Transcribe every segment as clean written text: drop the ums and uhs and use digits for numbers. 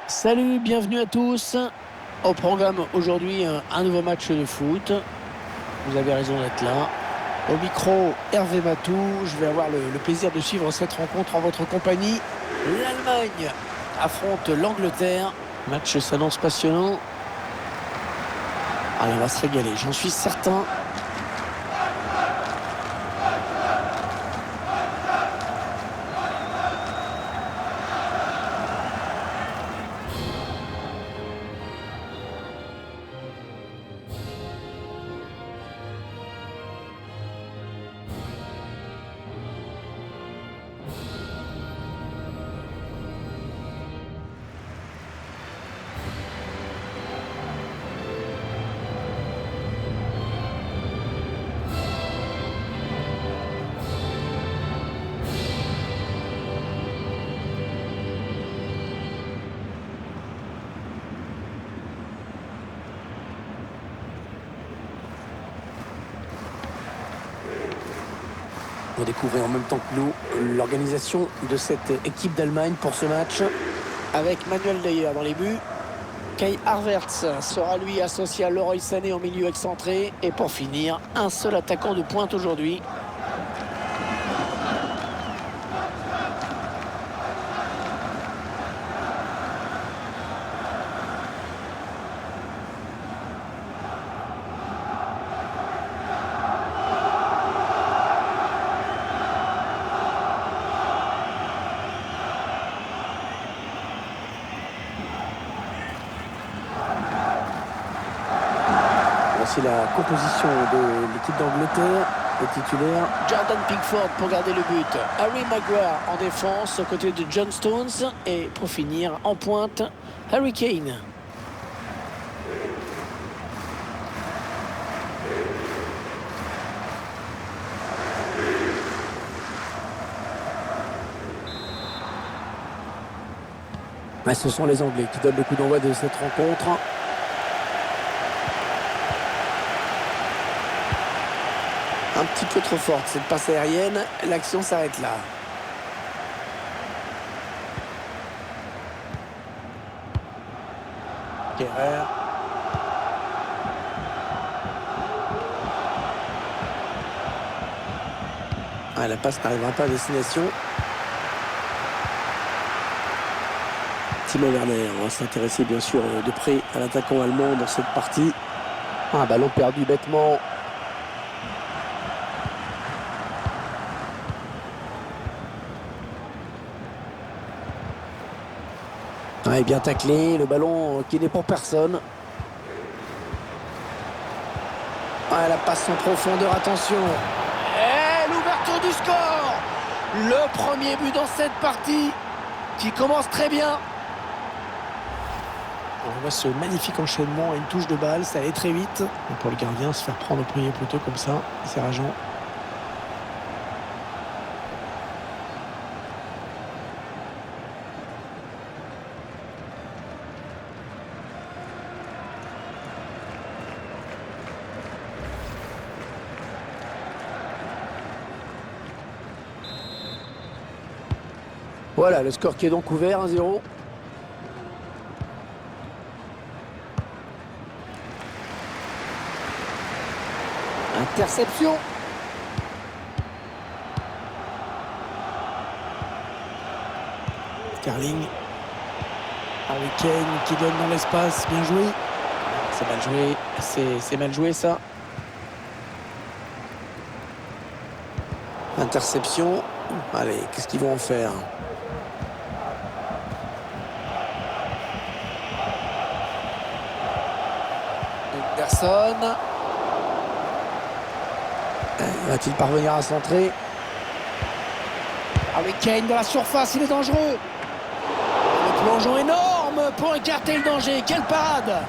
Salut, bienvenue à tous. Au programme aujourd'hui, un nouveau match de foot. Vous avez raison d'être là. Au micro, Hervé Matou. Je vais avoir le plaisir de suivre cette rencontre en votre compagnie. L'Allemagne affronte l'Angleterre. Match s'annonce passionnant. Allez, on va se régaler, j'en suis certain. Vous découvrez en même temps que nous l'organisation de cette équipe d'Allemagne pour ce match. Avec Manuel Neuer dans les buts. Kai Havertz sera lui associé à Leroy Sané en milieu excentré. Et pour finir, un seul attaquant de pointe aujourd'hui. Voici la composition de l'équipe d'Angleterre. Le titulaire, Jordan Pickford pour garder le but. Harry Maguire en défense aux côtés de John Stones. Et pour finir, en pointe, Harry Kane. Ce sont les Anglais qui donnent le coup d'envoi de cette rencontre. Un petit peu trop forte cette passe aérienne. L'action s'arrête là. Kerrer. La passe n'arrivera pas à destination. Timo Werner, on va s'intéresser bien sûr de près à l'attaquant allemand dans cette partie. Un ballon perdu bêtement. Bien taclé, le ballon qui n'est pour personne. La passe en profondeur, attention. Et l'ouverture du score. Le premier but dans cette partie qui commence très bien. On voit ce magnifique enchaînement à une touche de balle, ça allait très vite. Et pour le gardien, se faire prendre au premier poteau comme ça, c'est rageant. Voilà, le score qui est donc ouvert, 1-0. Interception. Sterling. Harry Kane qui donne dans l'espace, bien joué. C'est mal joué, c'est mal joué ça. Interception. Allez, qu'est-ce qu'ils vont en faire ? Personne. Va-t-il parvenir à centrer? Harry Kane dans la surface, il est dangereux. Le plongeon énorme pour écarter le danger. Quelle parade!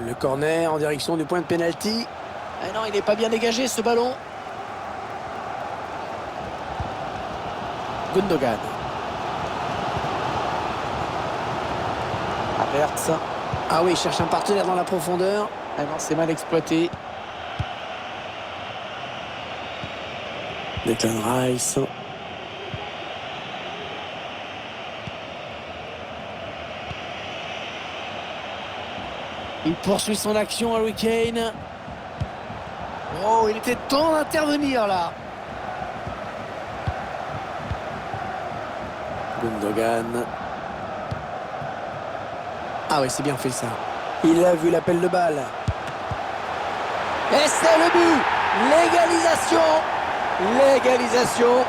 Le corner en direction du point de pénalty. Non, il n'est pas bien dégagé ce ballon. Gundogan. Havertz. Ah oui, il cherche un partenaire dans la profondeur. Ah non, c'est mal exploité. Declan Rice. Il poursuit son action, Harry Kane. Oh, il était temps d'intervenir là. Gundogan. Ah oui, c'est bien fait ça. Il a vu l'appel de balle. Et c'est le but. L'égalisation. L'égalisation.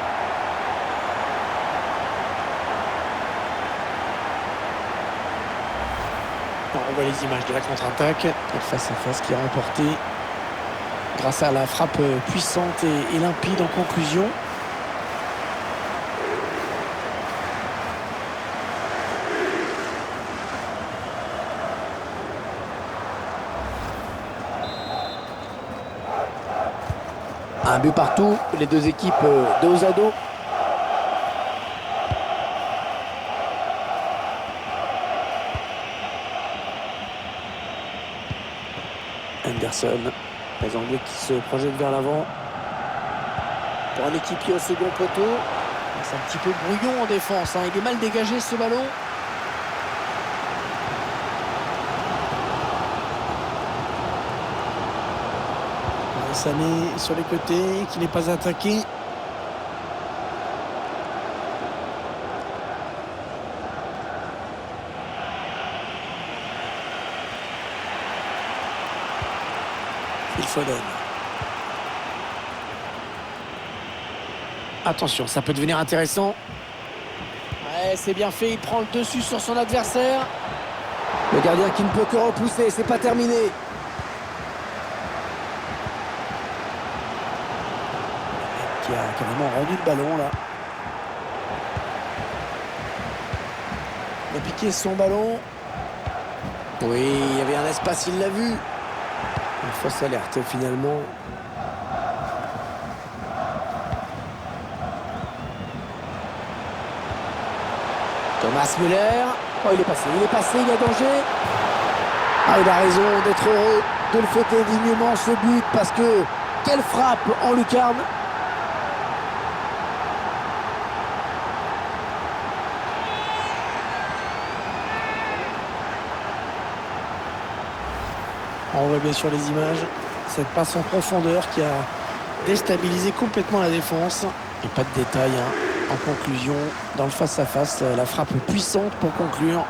On voit les images de la contre-attaque. Le face-à-face qui est remporté grâce à la frappe puissante et limpide en conclusion. Un but partout, les deux équipes dos à dos. Anderson, les Anglais qui se projettent vers l'avant. Pour un équipier au second poteau. C'est un petit peu brouillon en défense, hein. Il est mal dégagé ce ballon. Sané sur les côtés, qui n'est pas attaqué. Phil Foden. Attention, ça peut devenir intéressant. Ouais, c'est bien fait, il prend le dessus sur son adversaire. Le gardien qui ne peut que repousser, c'est pas terminé. Qui a carrément rendu le ballon là. Il a piqué son ballon. Oui, il y avait un espace, il l'a vu. Une fausse alerte finalement. Thomas Müller. Oh, il est passé, il y a danger. Ah, il a raison d'être heureux de le fêter dignement ce but parce que quelle frappe en lucarne. On voit bien sûr les images, cette passe en profondeur qui a déstabilisé complètement la défense. Et pas de détails, hein. En conclusion, dans le face-à-face, la frappe puissante pour conclure.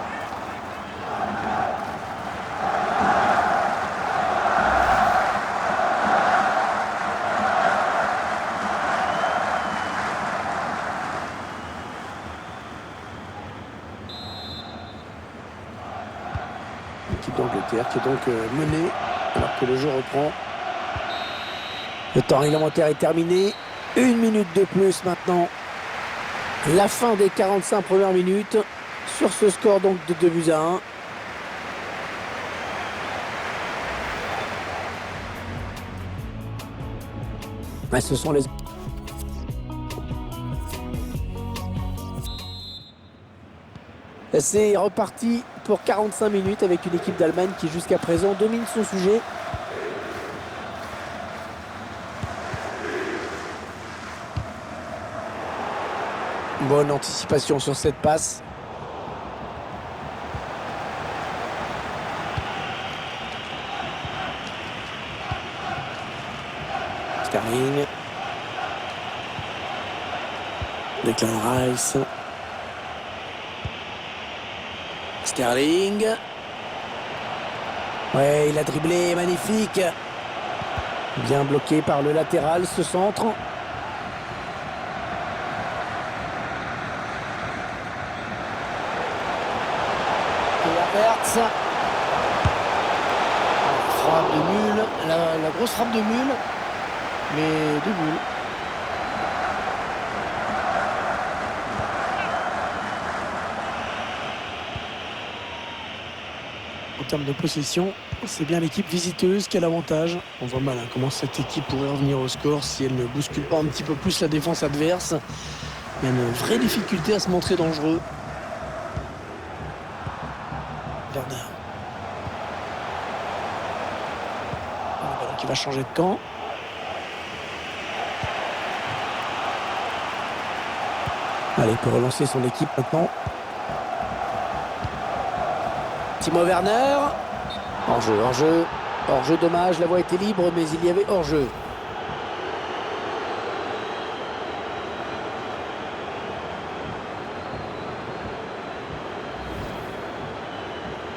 L'équipe d'Angleterre qui est donc menée alors que le jeu reprend. Le temps réglementaire est terminé. 1 minute de plus maintenant. La fin des 45 premières minutes sur ce score donc de 2-1. Mais ce sont les... C'est reparti pour 45 minutes avec une équipe d'Allemagne qui jusqu'à présent domine son sujet. Bonne anticipation sur cette passe. Sterling. Declan Rice. Sterling. Ouais, il a dribblé, magnifique. Bien bloqué par le latéral, ce centre. Havertz. Frappe de Müller, la grosse frappe de Müller, mais de Müller. En termes de possession, c'est bien l'équipe visiteuse qui a l'avantage. On voit mal comment cette équipe pourrait revenir au score si elle ne bouscule pas un petit peu plus la défense adverse. Il y a une vraie difficulté à se montrer dangereux. Verdun. va changer de camp. Allez, il peut relancer son équipe maintenant. Timo Werner. Hors-jeu, hors-jeu. Hors-jeu, dommage, la voie était libre, mais il y avait hors-jeu.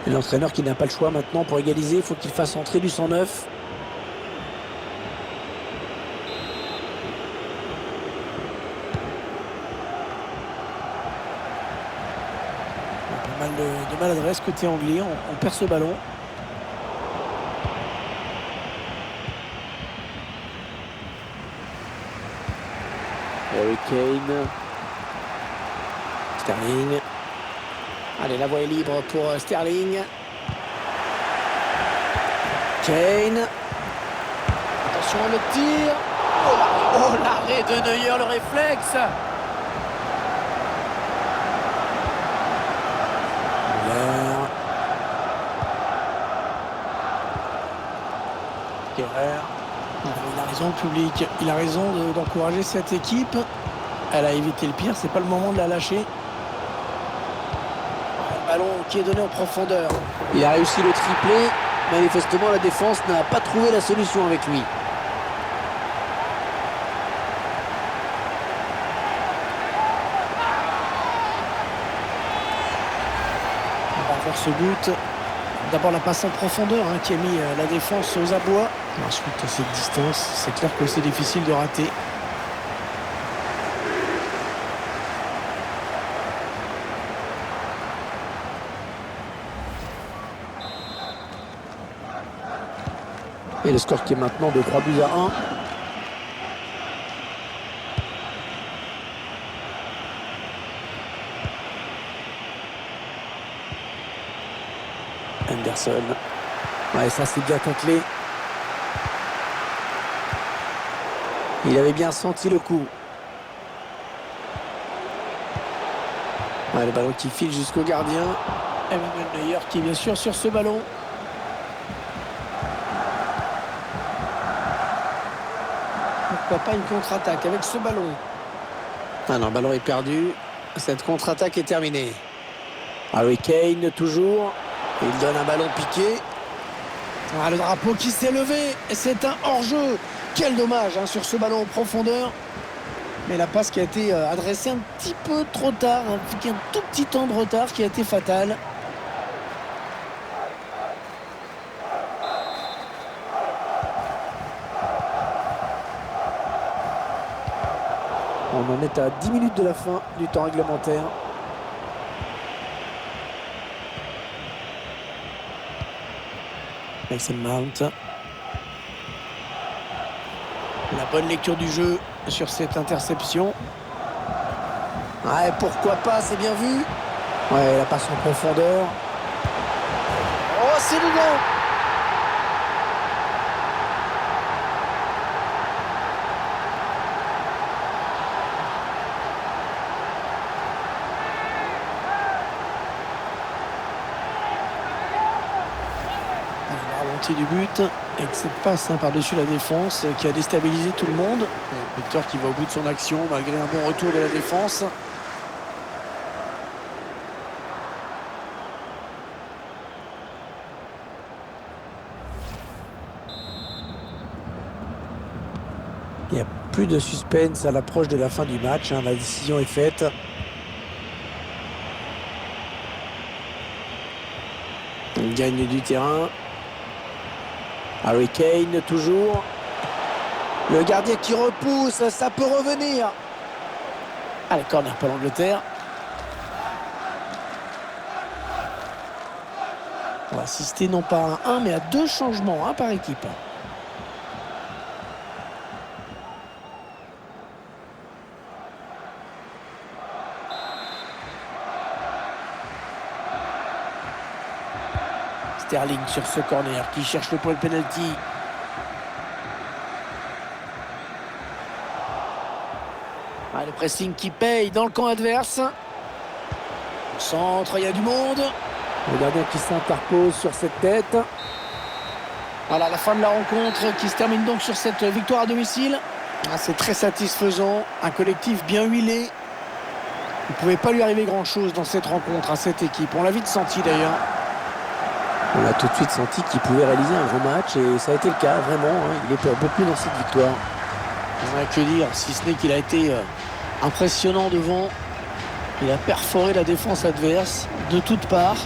Et l'entraîneur qui n'a pas le choix maintenant pour égaliser, il faut qu'il fasse entrer du 109. Pas mal de maladresse côté anglais, on perd ce ballon. Harry Kane. Sterling. Allez, la voie est libre pour Sterling. Kane. Attention à le tir. Oh, l'arrêt de Neuer, le réflexe. Il a raison, le public. Il a raison d'encourager cette équipe. Elle a évité le pire. C'est pas le moment de la lâcher. Ballon qui est donné en profondeur. Il a réussi le triplé. Manifestement, la défense n'a pas trouvé la solution avec lui. On va voir ce but. D'abord la passe en profondeur qui a mis la défense aux abois. Ensuite, à cette distance, c'est clair que c'est difficile de rater. Et le score qui est maintenant de 3-1. Anderson. Ouais, ça c'est bien taclé. Il avait bien senti le coup. Ouais, le ballon qui file jusqu'au gardien. Emmanuel Neuer qui est bien sûr sur ce ballon. Pourquoi pas une contre-attaque avec ce ballon? Ah non, le ballon est perdu. Cette contre-attaque est terminée. Harry Kane toujours. Il donne un ballon piqué. Ah, le drapeau qui s'est levé. Et c'est un hors-jeu. Quel dommage sur ce ballon en profondeur. Mais la passe qui a été adressée un petit peu trop tard. Un tout petit temps de retard qui a été fatal. On en est à 10 minutes de la fin du temps réglementaire. Mason Mount. La bonne lecture du jeu sur cette interception. Ouais, pourquoi pas, c'est bien vu. Ouais, la passe en profondeur. Oh, c'est dedans. Du but avec cette passe par-dessus la défense qui a déstabilisé tout le monde. Victor qui va au bout de son action malgré un bon retour de la défense. Il n'y a plus de suspense à l'approche de la fin du match. La décision est faite. On gagne du terrain. Harry Kane toujours. Le gardien qui repousse, ça peut revenir. Allez, corner pour l'Angleterre. On va assister non pas à un, mais à 2 changements, par équipe. Sterling sur ce corner qui cherche le point de pénalty. Ah, le pressing qui paye dans le camp adverse. Au centre, il y a du monde. Le gardien qui s'interpose sur cette tête. Voilà la fin de la rencontre qui se termine donc sur cette victoire à domicile. Ah, c'est très satisfaisant, un collectif bien huilé. Il ne pouvait pas lui arriver grand-chose dans cette rencontre à cette équipe. On l'a vite senti d'ailleurs. On a tout de suite senti qu'il pouvait réaliser un grand match et ça a été le cas, vraiment. Hein. Il est pour beaucoup dans cette victoire. On n'a que dire, si ce n'est qu'il a été impressionnant devant. Il a perforé la défense adverse de toutes parts.